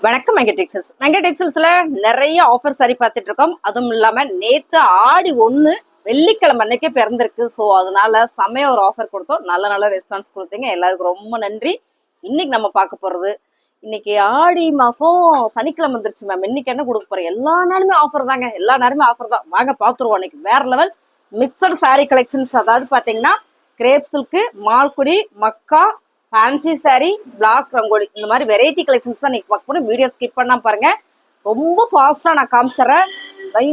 வணக்கம் மெங்கடெக்ஸல்ஸ்ல நிறைய ஆஃபர் சரி பார்த்துட்டு இருக்கோம். அதுவும் இல்லாம நேத்து ஆடி 1 வெள்ளிக்கிழமை அன்னைக்கே பிறந்திருக்கு. ஸோ அதனால செமையா ஒரு ஆஃபர் கொடுத்தோம். நல்ல நல்ல ரெஸ்பான்ஸ் கொடுத்தீங்க, எல்லாருக்கும் ரொம்ப நன்றி. இன்னைக்கு நம்ம பார்க்க போறது, இன்னைக்கு ஆடி மாசம் சனிக்கிழமை வந்துருச்சு மேம். இன்னைக்கு என்ன கொடுக்க போறோம்? எல்லா நாளுமே ஆஃபர் தாங்க, எல்லா நேரமே ஆஃபர் தான். வாங்க பாத்துருவோம். இன்னைக்கு வேற லெவல் மிக்சட் சாரி கலெக்ஷன்ஸ். அதாவது பாத்தீங்கன்னா கிரேப் சில்க், மால்குடி, மக்கா, ஃபேன்சி சாரி, பிளாக் ரங்கோலி, இந்த மாதிரி வெரைட்டி கலெக்ஷன்ஸ் தான் நீங்க பார்க்க போறோம். வீடியோ ஸ்கிப் பண்ணா பாருங்க. ரொம்ப ஃபாஸ்டா நான் காமிச்சிடறேன்.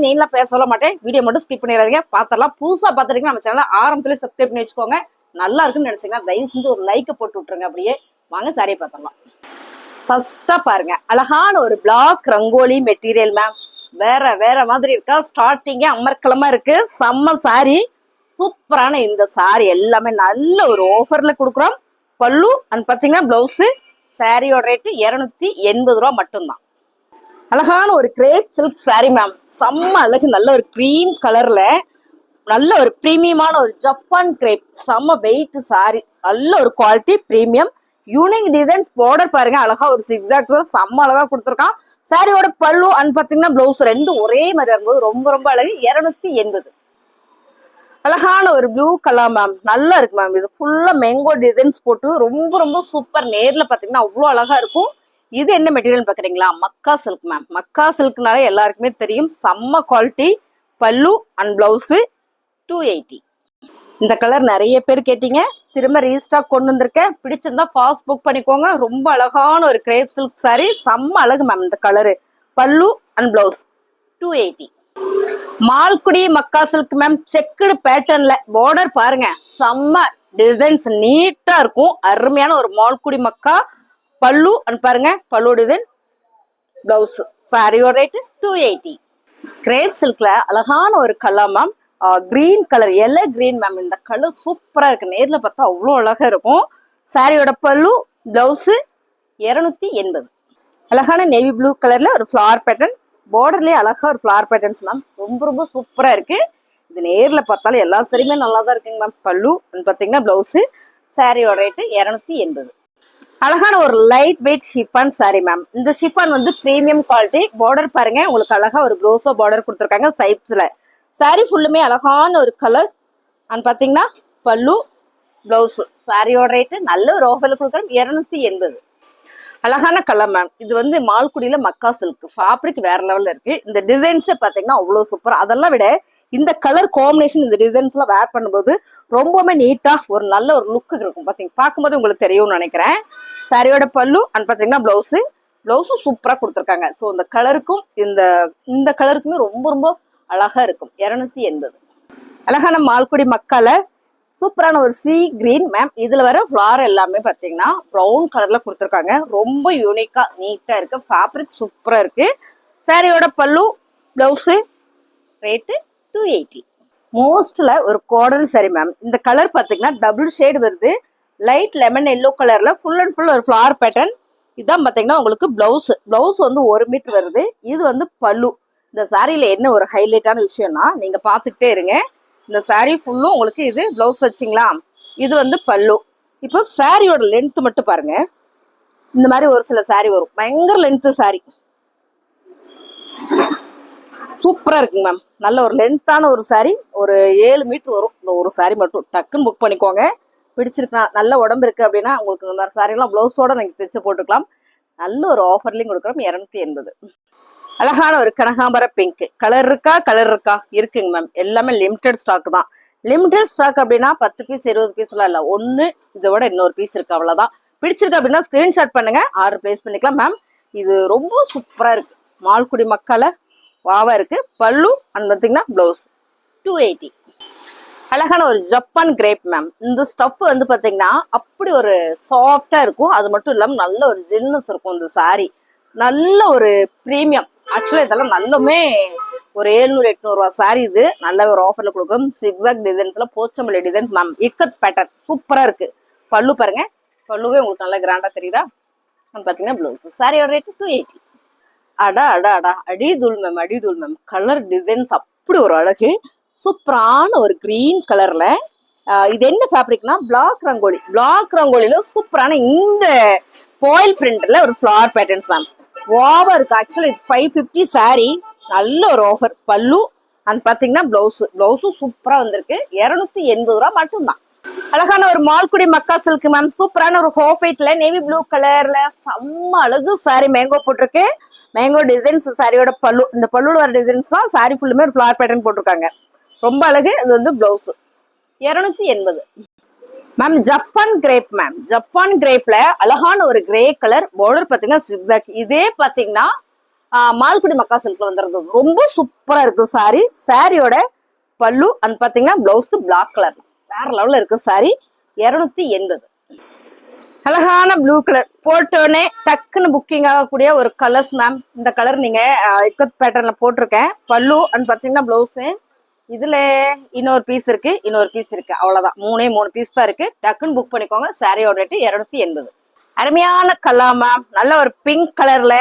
நெயின்லாம் பேச சொல்ல மாட்டேன். வீடியோ மட்டும் ஸ்கிப் பண்ணிடாதீங்க. பார்த்தரலாம். புதுசா பார்த்துட்டீங்கன்னா நம்ம சேனல் ஆரம்பத்துல சப்ஸ்கிரைப் பண்ணி வச்சுக்கோங்க. நல்லா இருக்குன்னு நினைச்சீங்கன்னா தயவு செஞ்சு ஒரு லைக்கை போட்டு விட்டுருங்க. அப்படியே வாங்க சாரியை பார்த்தரலாம். ஃபர்ஸ்டா பாருங்க, அழகான ஒரு பிளாக் ரங்கோலி மெட்டீரியல் மேம். வேற வேற மாதிரி இருக்கா. ஸ்டார்டிங்கே அமர்க்கலமா இருக்கு. செம்ம சாரி, சூப்பரான இந்த சாரி எல்லாமே நல்ல ஒரு ஆஃபர்ல கொடுக்குறோம். பல்லு அண்ட் பாத்தீங்கன்னா பிளவுஸ். சாரியோட ரேட்டு 280 ரூபா மட்டும்தான். அழகான ஒரு கிரேப் சில்க் சாரி மேம். செம்ம அழகு, நல்ல ஒரு கிரீம் கலர்ல நல்ல ஒரு பிரீமியமான ஒரு ஜப்பான் கிரேப். செம்ம வெயிட் சாரி, நல்ல ஒரு quality premium. Unique designs. Border பாருங்க, அழகா ஒரு சிக்ஸாக்ஸ் செம்ம அழகா கொடுத்துருக்கான். சாரியோட பல்லு அண்ட் பாத்தீங்கன்னா பிளவுஸ் ரெண்டும் ஒரே மாதிரி வரும்போது ரொம்ப ரொம்ப அழகு. 280. அழகான ஒரு ப்ளூ கலர் மேம், நல்லா இருக்கு மேம். இது ஃபுல்லா மேங்கோ டிசைன்ஸ் போட்டு ரொம்ப ரொம்ப சூப்பர். நேர்ல பாத்தீங்கன்னா அவ்வளோ அழகா இருக்கும். இது என்ன மெட்டீரியல் பாக்குறீங்களா? மக்கா சில்க் மேம். மக்கா சில்க்னாலே எல்லாருக்குமே தெரியும், செம்ம குவாலிட்டி. பல்லு அண்ட் பிளவுஸ் 280. இந்த கலர் நிறைய பேர் கேட்டீங்க, திரும்ப ரீஸ்டாக் கொண்டு வந்திருக்கேன். பிடிச்சிருந்தா ஃபாஸ்ட் புக் பண்ணிக்கோங்க. ரொம்ப அழகான ஒரு கிரேப் சில்க் சாரி, செம்ம அழகு மேம். இந்த colour, pallu and blouse 280. Malgudi மக்கா சில்க் மேம். செக்குடு பேட்டர்ன்ல பார்டர் பாருங்க, செம்ம டிசைன்ஸ் நீட்டா இருக்கும். அருமையான ஒரு மால்குடி மக்கா. பல்லு அண்ட் பாருங்க, பல்லு டிசைன், பிளவுஸ். சாரியோட ரேட் 280. கிரேப் சில்க்ல அழகான ஒரு colour ma'am, green colour, yellow green ma'am. இந்த கலர் சூப்பரா இருக்கு. நேர்ல பார்த்தா அவ்வளோ அழகா இருக்கும். சாரியோட பல்லு, பிளவுஸ் 280. அழகான நேவி ப்ளூ கலர்ல ஒரு ஃபிளவர் பேட்டர்ன். பார்டர்லயே அழகா ஒரு ஃபிளவர் பேட்டர்ன்ஸ் மேம். ரொம்ப ரொம்ப சூப்பரா இருக்கு. இது நேர்ல பார்த்தாலும் எல்லா சரியுமே நல்லா தான் இருக்குங்க மேம். பல்லு பாத்தீங்கன்னா பிளவுஸ். சாரியோட ரேட்டு 280. அழகான ஒரு light weight chiffon sorry ma'am. இந்த ஷிஃபான் வந்து பிரீமியம் குவாலிட்டி. பார்டர் பாருங்க, உங்களுக்கு அழகா ஒரு க்ரோஸோ பார்டர் கொடுத்துருக்காங்க சைட்ஸ்ல. சாரி ஃபுல்லுமே அழகான ஒரு கலர் அண்ட் பாத்தீங்கன்னா பல்லு, பிளவுஸ். சாரியோட ரேட்டு நல்ல ஒரு ஆஃபர்ல கொடுக்குறோம், 280. அழகான கலர் மேம். இது வந்து மால்குடியில மக்கா சில்க். ஃபேப்ரிக் வேற லெவல்ல இருக்கு. இந்த டிசைன்ஸே பாத்தீங்கன்னா அவ்வளவு சூப்பர். அதெல்லாம் விட இந்த கலர் காம்பினேஷன், இந்த டிசைன்ஸ் எல்லாம் வேர் பண்ணும்போது ரொம்பவுமே நீட்டா ஒரு நல்ல ஒரு லுக்கு இருக்கும். பாத்தீங்க, பார்க்கும்போது உங்களுக்கு தெரியும்னு நினைக்கிறேன். சாரியோட பல்லு அண்ட் பாத்தீங்கன்னா பிளவுஸும் சூப்பரா கொடுத்துருக்காங்க. ஸோ இந்த கலருக்கும் இந்த கலருக்குமே ரொம்ப ரொம்ப அழகா இருக்கும். 280. அழகான மால்குடி மக்கால சூப்பரான ஒரு சி கிரீன் மேம். இதுல வர ஃபிளார் எல்லாமே பாத்தீங்கன்னா ப்ரௌன் கலர்ல கொடுத்துருக்காங்க. ரொம்ப யூனிக்கா நீட்டா இருக்கு. ஃபேப்ரிக் சூப்பரா இருக்கு. சாரியோட பல்லு, பிளவுஸ், ரேட்டு 280. மோஸ்ட்ல ஒரு கார்டன் சாரி மேம். இந்த கலர் பாத்தீங்கன்னா டபுள் ஷேட் வருது. லைட் லெமன் எல்லோ கலர்ல ஃபுல் அண்ட் ஃபுல் ஒரு ஃபிளவர் பேட்டர்ன். இதான் பாத்தீங்கன்னா உங்களுக்கு பிளவுஸ் வந்து 1 மீட்டர் வருது. இது வந்து பல்லு. இந்த சாரியில என்ன ஒரு ஹைலைட்டான விஷயம்னா, நீங்க பாத்துக்கிட்டே இருங்க. இந்த சாரி ஃபுல்லும் உங்களுக்கு இது பிளவுஸ் வச்சிங்களா, இது வந்து பல்லு. இப்போ சாரியோட லென்த் மட்டும் பாருங்க. இந்த மாதிரி ஒரு சில சாரி வரும், பயங்கர லென்த் சாரி. சூப்பரா இருக்குங்க மேம். நல்ல ஒரு லென்த்தான ஒரு சாரி, ஒரு 7 மீட்டர் வரும். இந்த ஒரு சாரி மட்டும் டக்குன்னு புக் பண்ணிக்கோங்க. பிடிச்சிருக்கா, நல்ல உடம்பு இருக்கு அப்படின்னா உங்களுக்கு இந்த மாதிரி சாரி எல்லாம் பிளவுஸோட நீங்க தைச்சு போட்டுக்கலாம். நல்ல ஒரு ஆஃபர்லையும் கொடுக்குறோம், 280. அழகான ஒரு கனகாம்பர பிங்க் கலர் இருக்கா இருக்குங்க மேம். எல்லாமே லிமிடெட் ஸ்டாக் தான். லிமிடெட் ஸ்டாக் அப்படின்னா 10 பீஸ் 20 பீஸ் எல்லாம் இல்ல, ஒன்னு இதோட இன்னொரு பீஸ் இருக்கு, அவ்வளவுதான். பிடிச்சிருக்கு அப்படின்னா ஸ்கிரீன்ஷாட் பண்ணுங்க, ஆர்டர் பிளேஸ் பண்ணிக்கலாம் மேம். இது ரொம்ப சூப்பரா இருக்கு. மால்குடி மக்கால வாவா இருக்கு. பல்லு அண்ட் பாத்தீங்கன்னா பிளவுஸ் 280. அழகான ஒரு ஜப்பான் கிரேப் மேம். இந்த ஸ்டஃப் வந்து பாத்தீங்கன்னா அப்படி ஒரு சாஃப்டா இருக்கும். அது மட்டும் இல்லாம நல்ல ஒரு ஜில்னஸ் இருக்கும். இந்த சாரி நல்ல ஒரு பிரீமியம். ஆக்சுவலா இதெல்லாம் நல்லமே ஒரு 700-800 ரூபா சாரி. இது நல்ல ஒரு ஆஃபர்ல கொடுக்கும். சிக்ஸாக் டிசைன்ஸ்ல Pochampally designs ma'am. Ikat pattern சூப்பரா இருக்கு. பல்லு பாருங்க, பல்லுவே உங்களுக்கு நல்லா கிராண்டா தெரியுதா. பாத்தீங்கன்னா பிளவுஸ். சாரியோட ரேட்டு 280. அடிதூள் மேம். கலர் டிசைன்ஸ் அப்படி ஒரு அழகு. சூப்பரான ஒரு கிரீன் கலர்ல. இது என்ன ஃபேப்ரிக்னா பிளாக் ரங்கோலியில சூப்பரான இந்த ஃபாயில் பிரிண்ட்ல ஒரு ஃபிளவர் பேட்டர்ன்ஸ் மேம். ஓவர் இருக்கு. ஆக்சுவலி 550 saree, நல்ல ஒரு ஆஃபர். பல்லு அண்ட் பாத்தீங்கன்னா பிளவுஸும் சூப்பரா வந்திருக்கு. 280 ரூபா மட்டும்தான். அழகான ஒரு மால்குடி மக்கா சில்க் மேம். சூப்பரான ஒரு ஹோஃபைட்ல நேவி ப்ளூ கலர்ல செம்ம அழகு சாரி மேங்கோ போட்டிருக்கு. மேங்கோ டிசைன்ஸ் சாரியோட பல்லு. இந்த பல்லுல வர டிசைன்ஸ் தான் சாரி ஃபுல்லுமே ஒரு ஃபிளார் பேட்டர்ன் போட்டிருக்காங்க. ரொம்ப அழகு. இது வந்து blouse 280 ma'am. Japan crepe ma'am. Japan கிரேப்ல அழகான ஒரு கிரே கலர் பார்டர் பாத்தீங்கன்னா இதே பாத்தீங்கன்னா மால்குடி மக்கா சில்க்ல வந்துருது. ரொம்ப சூப்பரா இருக்கு சாரி. சாரியோட பல்லு அண்ட் பாத்தீங்கன்னா பிளவுஸ் பிளாக் கலர் வேற லெவல்ல இருக்கு சாரி. 280. அழகான ப்ளூ கலர் போட்டோன்னே டக்குன்னு புக்கிங் ஆகக்கூடிய ஒரு கலர்ஸ் மேம். இந்த கலர் நீங்க இக்கத் பேட்டர்ன்ல போட்டிருக்கேன். பல்லு அண்ட் பாத்தீங்கன்னா பிளவுஸ். இதுல இன்னொரு பீஸ் இருக்கு, அவ்வளவுதான். 3 பீஸ் தான் இருக்கு. டக்குன்னு புக் பண்ணிக்கோங்க. சாரியோட ரேட்டு 280. அருமையான கலர் மேம். நல்ல ஒரு பிங்க் கலர்ல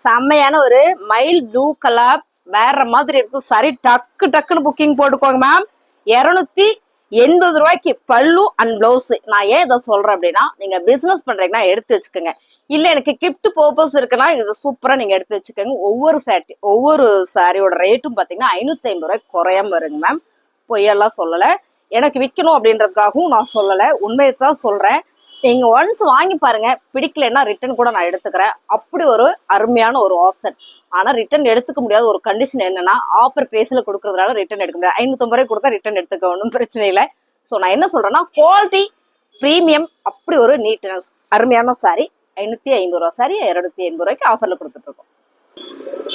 செம்மையான ஒரு மைல் ப்ளூ கலர் வேற மாதிரி இருக்கு சாரி. டக்குன்னு புக்கிங் போட்டுக்கோங்க மேம். 280 ரூபாய்க்கு பல்லு அண்ட் பிளவுஸ். நான் ஏன் இதை சொல்றேன் அப்படின்னா, நீங்க பிசினஸ் பண்றீங்கன்னா எடுத்து வச்சுக்கோங்க. இல்ல எனக்கு கிஃப்ட் பர்பஸ் இருக்குன்னா இது சூப்பரா நீங்க எடுத்து வச்சுக்கோங்க. ஒவ்வொரு சாரியோட ரேட்டும் பாத்தீங்கன்னா 550 ரூபாய்க்கு குறையாம வருங்க மேம். பொய்யெல்லாம் சொல்லல. எனக்கு விற்கணும் அப்படின்றதுக்காகவும் நான் சொல்லல, உண்மையை தான் சொல்றேன். நீங்க ஒன்ஸ் வாங்கி பாருங்க, பிடிக்கலன்னா ரிட்டர்ன் கூட நான் எடுத்துக்கிறேன். அப்படி ஒரு அருமையான ஒரு ஆப்ஷன். ஆனா ரிட்டர்ன் எடுத்துக்க முடியாத ஒரு கண்டிஷன் என்னன்னா, ஆஃபர் பிரைஸ்ல கொடுக்கறதுனால ரிட்டர்ன் எடுக்க முடியாது. 550 ரூபாய் கொடுத்தா ரிட்டர்ன் எடுத்துக்க ஒன்றும் பிரச்சனை இல்லை. ஸோ நான் என்ன சொல்றேன்னா, குவாலிட்டி பிரீமியம், அப்படி ஒரு நீட்னஸ், அருமையான சாரி. 550 ரூபா சாரி 280 ரூபாய்க்கு ஆஃபர்ல கொடுத்துட்டு இருக்கோம்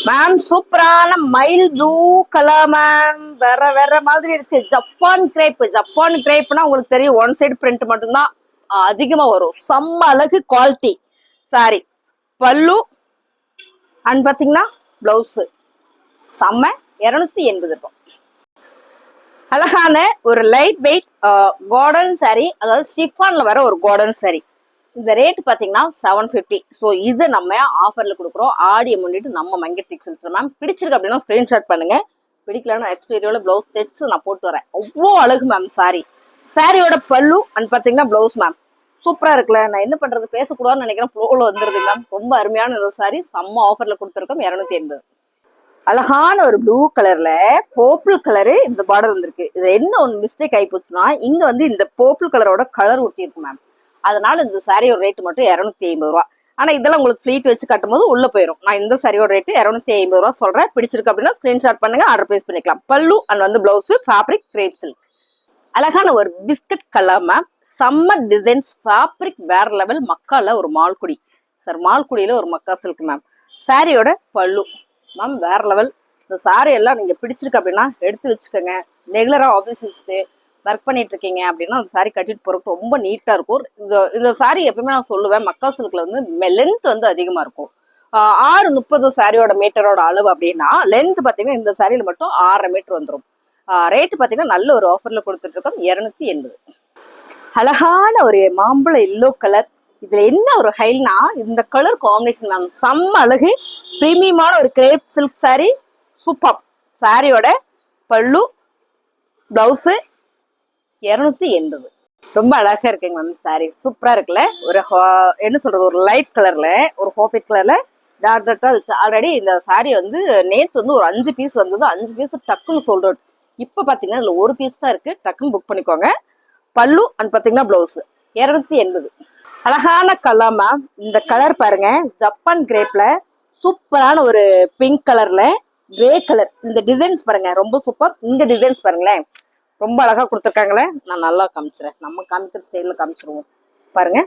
மேம். சூப்பரான மைல் ப்ளூ கலர் மேம். வேற மாதிரி இருக்கு. ஜப்பான் கிரேப்னா உங்களுக்கு தெரியும், ஒன் சைடு பிரிண்ட் மட்டும்தான் அதிகமா வரும். செம்ம அழகு குவாலிட்டி சாரி. பல்லு அண்ட் பாத்தீங்கன்னா பிளவுஸ் செம்ம. 280 ரூபாய். அழகான ஒரு லைட் வெயிட் கார்டன் சாரி, அதாவது ஸ்டிஃபான்ல வர ஒரு கார்டன் சாரி. இந்த ரேட் பாத்தீங்கன்னா 750. ஸோ இது நம்ம ஆஃபர்ல கொடுக்குறோம். ஆடியை முன்னிட்டு நம்ம மங்கை டெக்ஸ்டைல்ஸ் மேம். பிடிச்சிருக்கு அப்படின்னா ஸ்கிரீன்ஷாட் பண்ணுங்க. பிடிக்கலன்னா எக்ஸ்டீரியர்ல பிளவுஸ் தைச்சு நான் போட்டு வரேன். அவ்வளோ அழகு மேம் சாரி. சாரியோட பல்லு அண்ட் பாத்தீங்கன்னா பிளவுஸ் மேம் சூப்பரா இருக்குல்ல. நான் என்ன பண்றது, பேசக்கூடாதுன்னு நினைக்கிறேன், ஃப்ளோல வந்துருது மேம். ரொம்ப அருமையான ஒரு சாரி. செம்ம ஆஃபர்ல கொடுத்துருக்கோம். 280. அழகான ஒரு ப்ளூ கலர்ல பர்பிள் கலரு இந்த பார்டர் வந்திருக்கு. இது என்ன ஒன்று மிஸ்டேக் ஆகி போச்சுன்னா, இங்க வந்து இந்த பர்பிள் கலரோட கலர் ஒட்டி இருக்கு மேம். அதனால இந்த சாரியோட ரேட் மட்டும் 250 ரூபா. ஆனா இதெல்லாம் உங்களுக்கு ஃபிளீட் வச்சு கட்டும் போது உள்ள போயிடும். நான் இந்த சாரியோட ரேட்டு 250 ரூபா சொல்றேன். பிடிச்சிருக்கு அப்படின்னா ஸ்கிரீன்ஷாட் பண்ணுங்க, ஆர்டர் பிளேஸ் பண்ணிக்கலாம். பல்லு அண்ட் வந்து பிளவுஸ் ஃபேப்ரிக் கிரேப் சில்க். அழகான ஒரு biscuit colour ma'am. Summer designs fabric வேற லெவல். மக்கால ஒரு மால்குடி சார், மால்குடியில ஒரு மக்கா சில்க் மேம். சாரியோட பல்லு மேம் வேற லெவல். இந்த சாரி எல்லாம் நீங்க பிடிச்சிருக்கு அப்படின்னா எடுத்து வச்சுக்கோங்க. ரெகுலரா ஆஃபீஸ் வச்சுட்டு ஒர்க் பண்ணிட்டு இருக்கீங்க அப்படின்னா அந்த சாரி கட்டிட்டு போறதுக்கு ரொம்ப நீட்டா இருக்கும். இந்த சாரி எப்பவுமே நான் சொல்லுவேன், மக்கா சில்க்ல வந்து லென்த் வந்து அதிகமா இருக்கும். 630 சாரியோட மீட்டரோட அளவு அப்படின்னா லென்த் பாத்தீங்கன்னா இந்த சாரியில மட்டும் 6.5 மீட்டர் வந்துடும். ரேட்டு பாத்தீங்கன்னா நல்ல ஒரு ஆஃபர்ல கொடுத்துட்டு இருக்கோம். 280. அழகான ஒரு மாம்பழ எல்லோ கலர். இதுல என்ன ஒரு ஹைல்னா இந்த கலர் காம்பினேஷன் மேம். செம்ம அழகு. பிரீமியமான ஒரு கிரேப் சில்க் சாரி. சூப்பர். சாரியோட பல்லு பிளவுஸ் 280. ரொம்ப அழகா இருக்குங்க மேம் சாரி. சூப்பரா இருக்குல்ல. ஒரு என்ன சொல்றது, ஒரு லைட் கலர்ல ஒரு ஹாஃபைட் கலர்ல டாட் டாட்டா வச்சு. ஆல்ரெடி இந்த சாரி வந்து நேத்து வந்து ஒரு 5 பீஸ் வந்தது. 5 பீஸ் டக்குன்னு சொல்றோம். இப்ப பாத்தீங்கன்னா இதுல ஒரு பீஸ் தான் இருக்கு. டக்குன்னு புக் பண்ணிக்கோங்க. பல்லு அண்ட் பாத்தீங்கன்னா பிளவுஸ் 280. அழகான கலர் மேம். இந்த கலர் பாருங்க, ஜப்பான் கிரேப்ல சூப்பரான ஒரு பிங்க் கலர்ல கிரே கலர். இந்த டிசைன்ஸ் பாருங்க ரொம்ப சூப்பர். இந்த டிசைன்ஸ் பாருங்களேன் ரொம்ப அழகா கொடுத்துருக்காங்களே. நான் நல்லா காமிச்சிடறேன். நம்ம காமிக்கிற ஸ்டைல காமிச்சிருவோம் பாருங்க.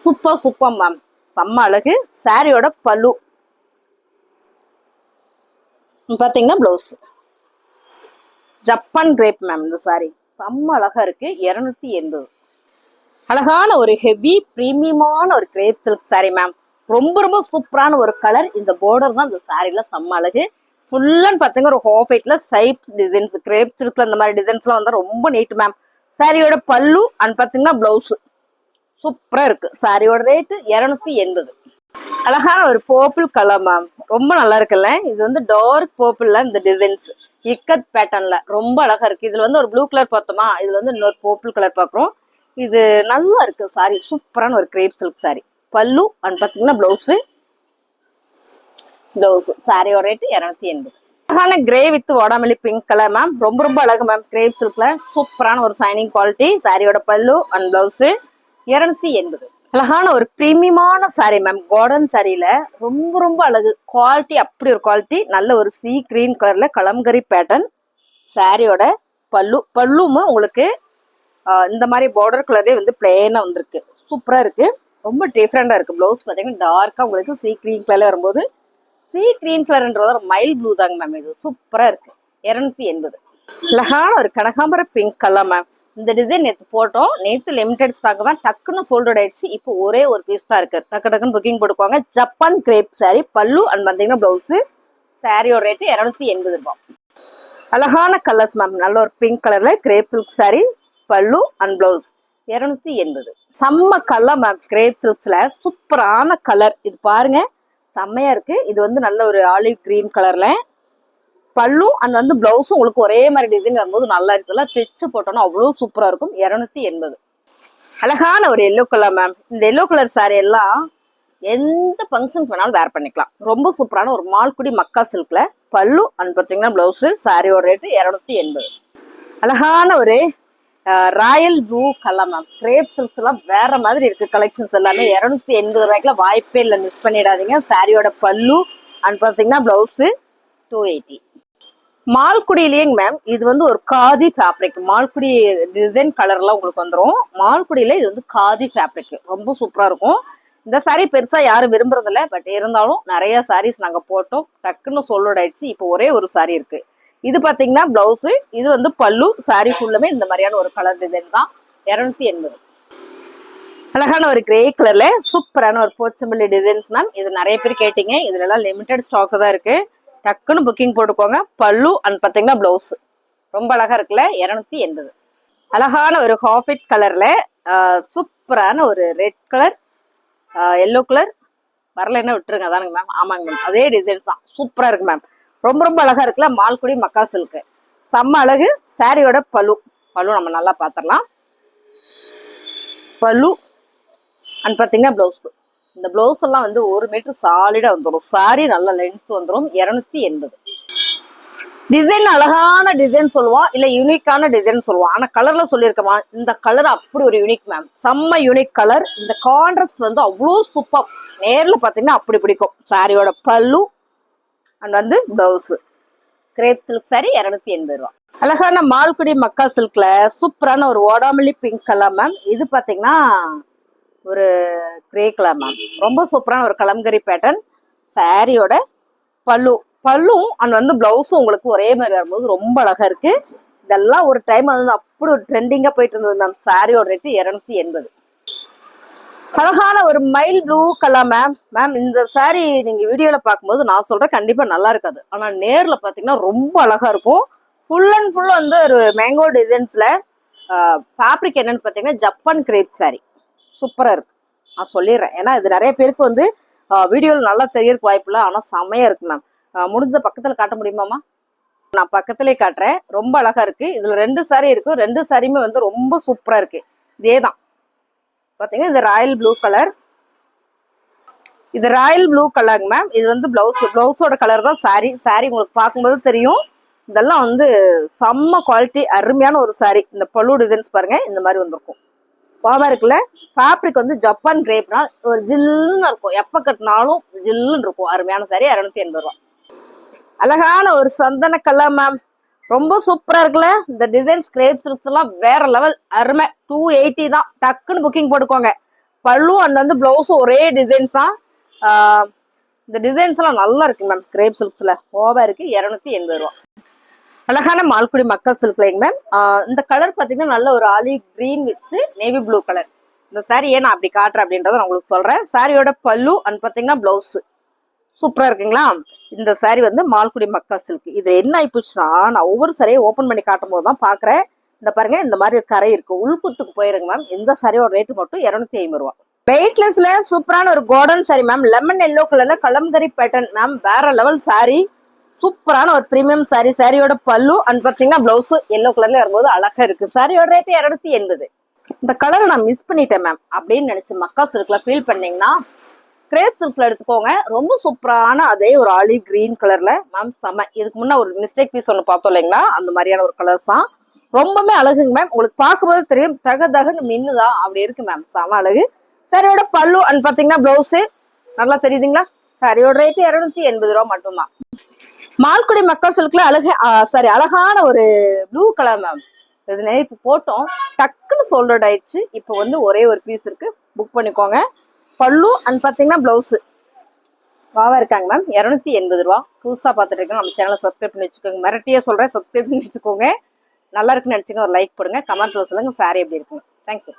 Super ma'am. செம்ம அழகு. சாரியோட பல்லு பாத்தீங்கன்னா பிளவுஸ் ஜப்பான் கிரேப் மேம். இந்த சாரி செம்ம அழகா இருக்கு. 280. அழகான ஒரு ஹெவி பிரீமியமான ஒரு கிரேப் சில்க் சாரி மேம். ரொம்ப சூப்பரான ஒரு கலர். இந்த பார்டர் தான் இந்த சாரில செம்ம அழகு. ஃபுல்லன்னு பாத்தீங்கன்னா ஒரு ஹாஃபைட்ல சைப்ஸ் டிசைன்ஸ், கிரேப் சில்க்ல இந்த மாதிரி டிசைன்ஸ் எல்லாம் வந்தா ரொம்ப நீட் மேம். சாரியோட பல்லு அண்ட் பாத்தீங்கன்னா பிளவுஸ் சூப்பரா இருக்கு. சாரியோட ரேட்டு 280. அழகான ஒரு பர்பிள் கலர் மேம். ரொம்ப நல்லா இருக்குல்ல. இது வந்து டார்க் பர்பிள்ல இந்த டிசைன்ஸ் இக்கத் பேட்டர்ன்ல ரொம்ப அழகா இருக்கு. இதுல வந்து ஒரு ப்ளூ கலர் பார்த்தோமா, இதுல வந்து இன்னொரு பர்பிள் கலர் பாக்குறோம். இது நல்லா இருக்கு சாரி. சூப்பரான ஒரு crepe silk sari. Pallu and பாத்தீங்கன்னா பிளவுஸ் பிளவுஸ். சாரியோட ரேட் 280. அழகான கிரே வித் வாடாமல்லி பிங்க் கலர் மேம். ரொம்ப ரொம்ப அழகு மேம். கிரேப் சில்க்ல சூப்பரான ஒரு சைனிங் குவாலிட்டி. சாரியோட பல்லு அண்ட் பிளவுஸ் 280. அழகான ஒரு பிரீமியமான சாரி மேம். கார்டன் சாரியில ரொம்ப ரொம்ப அழகு. குவாலிட்டி அப்படி ஒரு குவாலிட்டி. நல்ல ஒரு சீ கிரீன் கலர்ல கலம்கரி பேட்டர்ன். சாரியோட பல்லும் உங்களுக்கு இந்த மாதிரி பார்டர் கலரே வந்து பிளெயினா வந்திருக்கு. சூப்பரா இருக்கு. ரொம்ப டிஃப்ரெண்டா இருக்கு. பிளவுஸ் பாத்தீங்கன்னா டார்க்கா உங்களுக்கு சீ கிரீன் கலர்ல வரும்போது, சீ கிரீன் கலர்ன்றது ஒரு மைல் ப்ளூ தாங்க மேம். இது சூப்பரா இருக்கு. 280. அழகான ஒரு கனகாம்பர பிங்க் கலர் மேம். இந்த டிசைன் நேற்று போட்டோம். நேற்று லிமிடெட் ஸ்டாக் தான். டக்குன்னு சோல்ட் ஆயிடுச்சு. இப்போ ஒரே ஒரு பீஸ் தான் இருக்கு. டக்குன்னு booking போட்டுக்குவாங்க. Japan grape sorry pallu and பாத்தீங்கன்னா பிளவுஸ். சாரியோட ரேட்டு 280 ரூபாய். அழகான கலர்ஸ் மேம். நல்ல ஒரு பிங்க் கலர்ல grape silk sari pallu and blouse 280. செம்ம கலர் மேம். கிரேப் சில்க்ஸ்ல சூப்பரான கலர். இது பாருங்க செம்மையா இருக்கு. இது வந்து நல்ல ஒரு ஆலிவ் கிரீன் கலர்ல பல்லு அண்ட் வந்து பிளவுஸும் உங்களுக்கு ஒரே மாதிரி டிசைன் வரும்போது நல்லா இருக்குல்ல. தைச்சு போட்டோம்னா அவ்வளவு சூப்பரா இருக்கும். 280. அழகான ஒரு எல்லோ கலர் மேம். இந்த எல்லோ கலர் சாரி எல்லாம் எந்த ஃபங்க்ஷனுக்கு வேணாலும் வேர் பண்ணிக்கலாம். ரொம்ப சூப்பரான ஒரு மால்குடி மக்கா சில்க்ல பல்லு அண்ட் பார்த்தீங்கன்னா பிளவுஸ். சாரியோட ரேட்டு 280. அழகான ஒரு royal blue colour ma'am. Crepe silks எல்லாம் வேற மாதிரி இருக்கு. கலெக்ஷன்ஸ் எல்லாமே 280 ரூபாய்க்குல வாய்ப்பே இல்லை. மிஸ் பண்ணிடாதீங்க. சாரியோட பல்லு அண்ட் பார்த்தீங்கன்னா பிளவுஸ் 280. மால்குடியிலேங்க மேம். இது வந்து ஒரு காதி ஃபேப்ரிக். மால்குடி டிசைன் கலர்லாம் உங்களுக்கு வந்துடும். மால்குடியில இது வந்து காதி ஃபேப்ரிக். ரொம்ப சூப்பரா இருக்கும். இந்த சாரி பெருசா யாரும் விரும்புறது இல்லை. பட் இருந்தாலும் நிறைய சாரீஸ் நாங்க போட்டோம். டக்குன்னு சோல்ட் ஆயிடுச்சு. இப்போ ஒரே ஒரு சாரி இருக்கு. இது பாத்தீங்கன்னா பிளவுஸ். இது வந்து பல்லு. சாரி ஃபுல்லுமே இந்த மாதிரியான ஒரு கலர் டிசைன் தான். 280. அழகான ஒரு கிரே கலர்ல சூப்பரான ஒரு போச்சம்பள்ளி டிசைன்ஸ் மேம். இது நிறைய பேர் கேட்டீங்க. இதுல எல்லாம் லிமிடெட் ஸ்டாக் தான் இருக்கு. டக்குன்னு புக்கிங் போட்டுக்கோங்க. பல்லு அண்ட் பாத்தீங்கன்னா பிளவுஸ் ரொம்ப அழகா இருக்குல்ல. 280. அழகான ஒரு ஹாஃபிட் கலர்ல சூப்பரான ஒரு ரெட் கலர் எல்லோ கலர் வரல என்ன விட்டுருங்க. அதானுங்க மேம். ஆமாங்க மேம். அதே டிசைன்ஸ் தான். சூப்பரா இருக்கு மேம். ரொம்ப ரொம்ப அழகா இருக்குல்ல. மால்குடி மக்கா சில்க் செம்ம அழகு. சாரியோட பல்லு நம்ம நல்லா பாத்திரலாம். பல்லு அண்ட் பாத்தீங்கன்னா பிளவுஸ். இந்த பிளவுஸ் எல்லாம் வந்து 1 மீட்டர் சாலிடா வந்துடும். சாரி நல்ல லென்த் வந்துடும். 280. டிசைன் அழகான டிசைன் சொல்லுவோம், இல்ல யூனிக்கான டிசைன் சொல்லுவோம். ஆனா கலர்ல சொல்லியிருக்கமா, இந்த கலர் அப்படி ஒரு யூனிக் மேம். செம்ம யூனிக் கலர். இந்த கான்ட்ராஸ்ட் வந்து அவ்வளோ சூப்பர். நேர்ல பாத்தீங்கன்னா அப்படி பிடிக்கும். சாரியோட பல்லு அண்ட் வந்து பிளவுஸ். கிரேப் சில்க் சாரி 280 ரூபா. அழகான மால்குடி மக்கா சில்க்ல சூப்பரான ஒரு வாடாமல்லி பிங்க் கலர் மேம். இது பாத்தீங்கன்னா ஒரு கிரே கலர் மேம். ரொம்ப சூப்பரான ஒரு கலம்கரி பேட்டர்ன். சாரியோட பல்லும் அண்ட் வந்து பிளவுஸும் உங்களுக்கு ஒரே மாதிரி வரும்போது ரொம்ப அழகா இருக்கு. இதெல்லாம் ஒரு டைம் வந்து அப்படி ஒரு ட்ரெண்டிங்கா போயிட்டு இருந்தது மேம். சாரியோட ரேட்டு 280. அழகான ஒரு மைல் ப்ளூ கலர் மேம். இந்த சாரி நீங்க வீடியோல பார்க்கும்போது நான் சொல்றேன் கண்டிப்பா நல்லா இருக்காது. ஆனா நேர்ல பாத்தீங்கன்னா ரொம்ப அழகா இருக்கும். ஃபுல் அண்ட் ஃபுல் வந்து ஒரு மேங்கோ டிசைன்ஸ்ல ஃபேப்ரிக் என்னன்னு பாத்தீங்கன்னா ஜப்பான் கிரேப் சாரி. சூப்பரா இருக்கு. நான் சொல்லிடுறேன். ஏன்னா இது நிறைய பேருக்கு வந்து வீடியோல நல்லா தெரியறதுக்கு வாய்ப்பு இல்லை. ஆனா செமையா இருக்கு மேம். முடிஞ்ச பக்கத்துல காட்ட முடியுமாமா? நான் பக்கத்திலேயே காட்டுறேன். ரொம்ப அழகா இருக்கு. இதுல 2 சாரி இருக்கு. 2 சாரியுமே வந்து ரொம்ப சூப்பரா இருக்கு. இதேதான் பாத்தீங்கன்னா இது ராயல் ப்ளூ கலர். இது ராயல் ப்ளூ கலருங்க மேம். இது வந்து பிளவுஸோட கலர் தான் சாரி உங்களுக்கு பார்க்கும்போது தெரியும். இதெல்லாம் வந்து செம்ம குவாலிட்டி அருமையான ஒரு சாரி. இந்த பல்லு டிசைன்ஸ் பாருங்க இந்த மாதிரி வந்திருக்கும். பாவா இருக்குல்ல. ஃபேப்ரிக் வந்து ஜப்பான் கிரேப்னா ஒரு ஜில்லுன்னு இருக்கும். எப்ப கட்டினாலும் ஜில்லுன்னு இருக்கும். அருமையான சாரி 280 ரூபா. அழகான ஒரு சந்தன கலர் மேம். ரொம்ப சூப்பரா இருக்குல்ல. இந்த டிசைன்ஸ் கிரேப் சில்க்ஸ் எல்லாம் வேற லெவல். அருமை. 280 தான். டக்குன்னு புக்கிங் போட்டுக்கோங்க. பல்லு அண்ட் வந்து பிளவுஸும் ஒரே டிசைன்ஸ் தான். இந்த டிசைன்ஸ் எல்லாம் நல்லா இருக்கு மேம். கிரேப் சில்க்ஸ்ல ஓவா இருக்கு. 280 ரூபா. அழகான மால்குடி மக்கா சில்க்லைங்க மேம். இந்த கலர் பாத்தீங்கன்னா நல்ல ஒரு olive green with navy blue colour. இந்த சாரி ஏன் நான் அப்படி காட்டுறேன் அப்படின்றத நான் உங்களுக்கு சொல்றேன். சாரியோட பல்லு அண்ட் பாத்தீங்கன்னா பிளவுஸ் சூப்பரா இருக்குங்களா. இந்த சாரி வந்து மால்குடி மக்கா சில்க். இது என்ன ஆயிப்போச்சுன்னா, நான் ஒவ்வொரு சாரியை ஓபன் பண்ணி காட்டும் போதுதான் பாக்குறேன். இந்த பாருங்க இந்த மாதிரி கரை இருக்கு. உள்குத்துக்கு போயிருங்க மேம். இந்த சாரியோட ரேட்டு மட்டும் 250 ரூபா. வெயிட்லெஸ்ல சூப்பரான ஒரு garden sorry ma'am. Lemon yellow கலர்ல கலம்கரி பேட்டர்ன் மேம். வேற லெவல் சாரி. சூப்பரான ஒரு பிரீமியம் சாரி. சாரியோட பல்லு அண்ட் பாத்தீங்கன்னா பிளவுஸ் எல்லோ கலர்ல வரும்போது அழகா இருக்கு. சாரியோட ரேட்டு 280. இந்த கலரை நான் மிஸ் பண்ணிட்டேன் மேம் அப்படின்னு நினைச்சு மக்கா சில்க்ல ஃபீல் பண்ணீங்கன்னா கிரேப் சில்க்ஸ்ல எடுத்துக்கோங்க. ரொம்ப சூப்பரான அதே ஒரு ஆலிவ் கிரீன் கலர்ல மேம் செம. இதுக்கு முன்ன ஒரு மிஸ்டேக் பீஸ் ஒன்று பார்த்தோம் இல்லைங்களா, அந்த மாதிரியான ஒரு கலர்ஸ் தான். ரொம்பவுமே அழகுங்க மேம். உங்களுக்கு பார்க்கும்போது தெரியும் தக தகன்னு மின்னுதா அப்படி இருக்கு மேம். செம அழகு. சாரியோட பல்லு அண்ட் பாத்தீங்கன்னா பிளவுஸ் நல்லா தெரியுதுங்களா. சாரியோட ரேட்டு 280 ரூபா மட்டும்தான். மால்குடி மக்கள் சில்க்ல அழகான ஒரு ப்ளூ கலர் மேம். இது நேற்று போட்டோம், டக்குன்னு சோல்டட் ஆயிடுச்சு. இப்போ வந்து ஒரே ஒரு பீஸ் இருக்கு, புக் பண்ணிக்கோங்க. பல்லு அண்ட் பாத்தீங்கன்னா பிளவுஸ் வாவா இருக்காங்க மேம். 280 ரூபா. புதுசா பார்த்துட்டு இருக்கோம், நம்ம சேனலை சப்ஸ்கிரைப் பண்ணி வச்சுக்கோங்க. மிரட்டியே சொல்றேன், சப்ஸ்கிரைப் பண்ணி வச்சுக்கோங்க. நல்லா இருக்குன்னு நினைச்சுங்க, ஒரு லைக் போடுங்க, கமெண்ட்ல சொல்லுங்க சாரி எப்படி இருக்குங்க. தேங்க்யூ.